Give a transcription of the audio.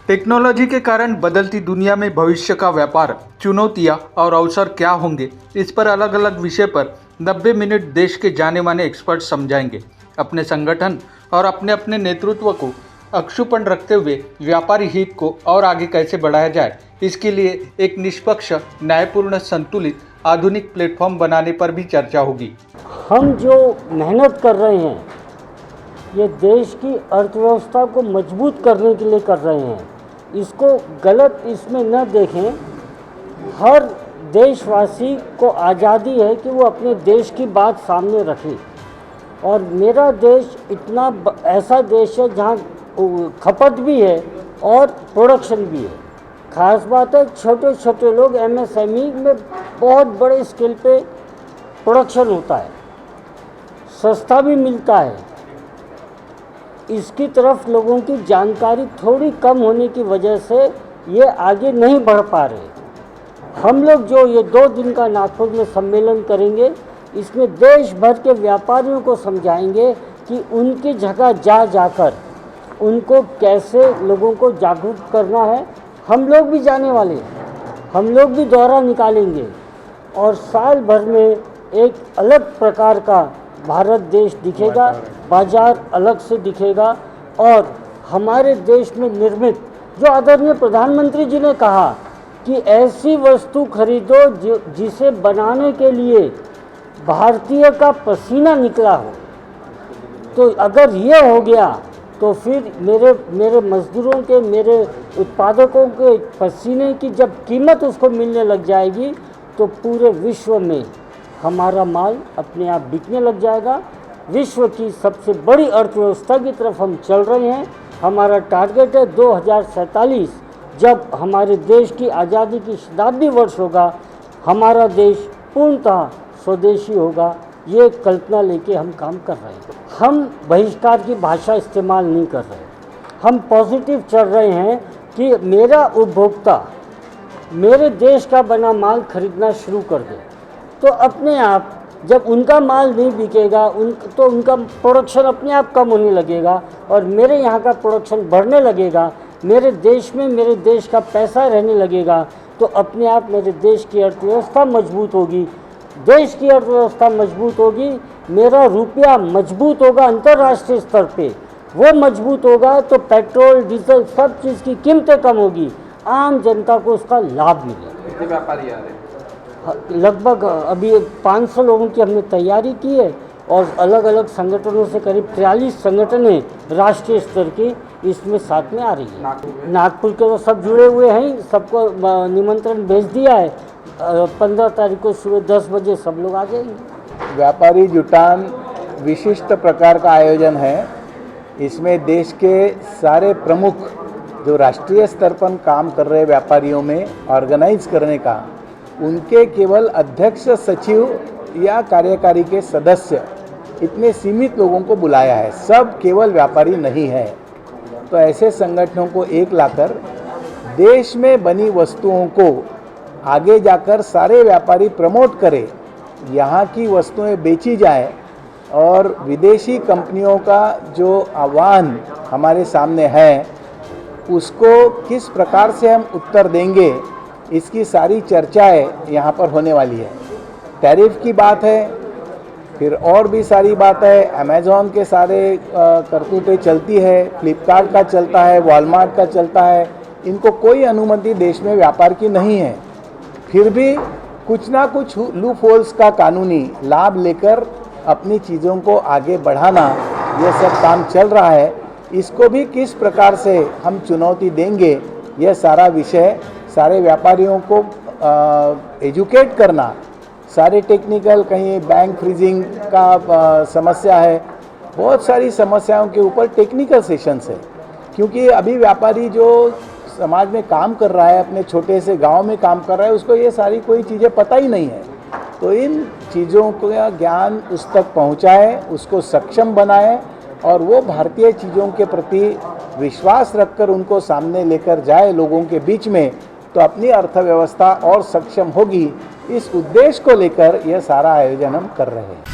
Technology के कारण बदलती दुनिया में भविष्य का व्यापार, चुनौतियां और अवसर क्या होंगे, इस पर अलग अलग विषय पर 90 मिनट देश के जाने माने एक्सपर्ट समझाएंगे। अपने संगठन और अपने अपने नेतृत्व को अक्षुपण रखते हुए व्यापारी हित को और आगे कैसे बढ़ाया जाए, इसके लिए एक निष्पक्ष, न्यायपूर्ण, संतुलित, आधुनिक प्लेटफॉर्म बनाने पर भी चर्चा होगी। हम जो मेहनत कर रहे हैं ये देश की अर्थव्यवस्था को मजबूत करने के लिए कर रहे हैं। इसको गलत इसमें न देखें। हर देशवासी को आज़ादी है कि वो अपने देश की बात सामने रखे। और मेरा देश इतना ऐसा देश है जहाँ खपत भी है और प्रोडक्शन भी है। ख़ास बात है, छोटे छोटे लोग एमएसएमई में बहुत बड़े स्केल पे प्रोडक्शन होता है, सस्ता भी मिलता है। इसकी तरफ लोगों की जानकारी थोड़ी कम होने की वजह से ये आगे नहीं बढ़ पा रहे। हम लोग जो ये 2 दिन का नागपुर में सम्मेलन करेंगे, इसमें देश भर के व्यापारियों को समझाएंगे कि उनकी जगह जाकर उनको कैसे लोगों को जागरूक करना है। हम लोग भी जाने वाले हैं, हम लोग भी दौरा निकालेंगे और साल भर में एक अलग प्रकार का भारत देश दिखेगा, बाजार अलग से दिखेगा। और हमारे देश में निर्मित, जो आदरणीय प्रधानमंत्री जी ने कहा कि ऐसी वस्तु खरीदो जिसे बनाने के लिए भारतीय का पसीना निकला हो, तो अगर ये हो गया तो फिर मेरे मजदूरों के, मेरे उत्पादकों के पसीने की जब कीमत उसको मिलने लग जाएगी तो पूरे विश्व में हमारा माल अपने आप बिकने लग जाएगा। विश्व की सबसे बड़ी अर्थव्यवस्था की तरफ हम चल रहे हैं। हमारा टारगेट है 2047, जब हमारे देश की आज़ादी की शताब्दी वर्ष होगा, हमारा देश पूर्णतः स्वदेशी होगा। ये कल्पना लेके हम काम कर रहे हैं। हम बहिष्कार की भाषा इस्तेमाल नहीं कर रहे, हम पॉजिटिव चल रहे हैं कि मेरा उपभोक्ता मेरे देश का बना माल खरीदना शुरू कर दे, तो अपने आप जब उनका माल नहीं बिकेगा तो उनका प्रोडक्शन अपने आप कम होने लगेगा और मेरे यहाँ का प्रोडक्शन बढ़ने लगेगा। मेरे देश में मेरे देश का पैसा रहने लगेगा, तो अपने आप मेरे देश की अर्थव्यवस्था मजबूत होगी। देश की अर्थव्यवस्था मजबूत होगी, मेरा रुपया मजबूत होगा अंतर्राष्ट्रीय स्तर पे। वो मजबूत होगा तो पेट्रोल, डीजल, सब चीज़ की कीमतें कम होगी, आम जनता को उसका लाभ मिलेगा। कितने व्यापारी आ रहे हैं? लगभग अभी 500 लोगों की हमने तैयारी की है और अलग अलग संगठनों से करीब 43 संगठनें राष्ट्रीय स्तर की इसमें साथ में आ रही है। नागपुर के तो सब जुड़े हुए हैं, सबको निमंत्रण भेज दिया है। 15 तारीख को सुबह 10 बजे सब लोग आ जाएंगे। व्यापारी जुटान विशिष्ट प्रकार का आयोजन है। इसमें देश के सारे प्रमुख जो राष्ट्रीय स्तर पर काम कर रहे व्यापारियों में ऑर्गेनाइज करने का, उनके केवल अध्यक्ष, सचिव या कार्यकारी के सदस्य, इतने सीमित लोगों को बुलाया है। सब केवल व्यापारी नहीं है। तो ऐसे संगठनों को एक लाकर देश में बनी वस्तुओं को आगे जाकर सारे व्यापारी प्रमोट करें, यहाँ की वस्तुएं बेची जाए और विदेशी कंपनियों का जो आह्वान हमारे सामने है उसको किस प्रकार से हम उत्तर देंगे, इसकी सारी चर्चाएं यहाँ पर होने वाली है। टैरिफ की बात है, फिर और भी सारी बात है। अमेज़ॉन के सारे करतूतें चलती है, फ्लिपकार्ट का चलता है, वॉलमार्ट का चलता है। इनको कोई अनुमति देश में व्यापार की नहीं है, फिर भी कुछ ना कुछ लूप होल्स का कानूनी लाभ लेकर अपनी चीज़ों को आगे बढ़ाना, ये सब काम चल रहा है। इसको भी किस प्रकार से हम चुनौती देंगे, यह सारा विषय सारे व्यापारियों को एजुकेट करना। सारे टेक्निकल, कहीं बैंक फ्रीजिंग का समस्या है, बहुत सारी समस्याओं के ऊपर टेक्निकल सेशंस है। क्योंकि अभी व्यापारी जो समाज में काम कर रहा है, अपने छोटे से गांव में काम कर रहा है, उसको ये सारी कोई चीज़ें पता ही नहीं है। तो इन चीज़ों का ज्ञान उस तक पहुंचाए, उसको सक्षम बनाए और वो भारतीय चीज़ों के प्रति विश्वास रखकर उनको सामने लेकर जाए लोगों के बीच में, तो अपनी अर्थव्यवस्था और सक्षम होगी। इस उद्देश्य को लेकर यह सारा आयोजन हम कर रहे हैं।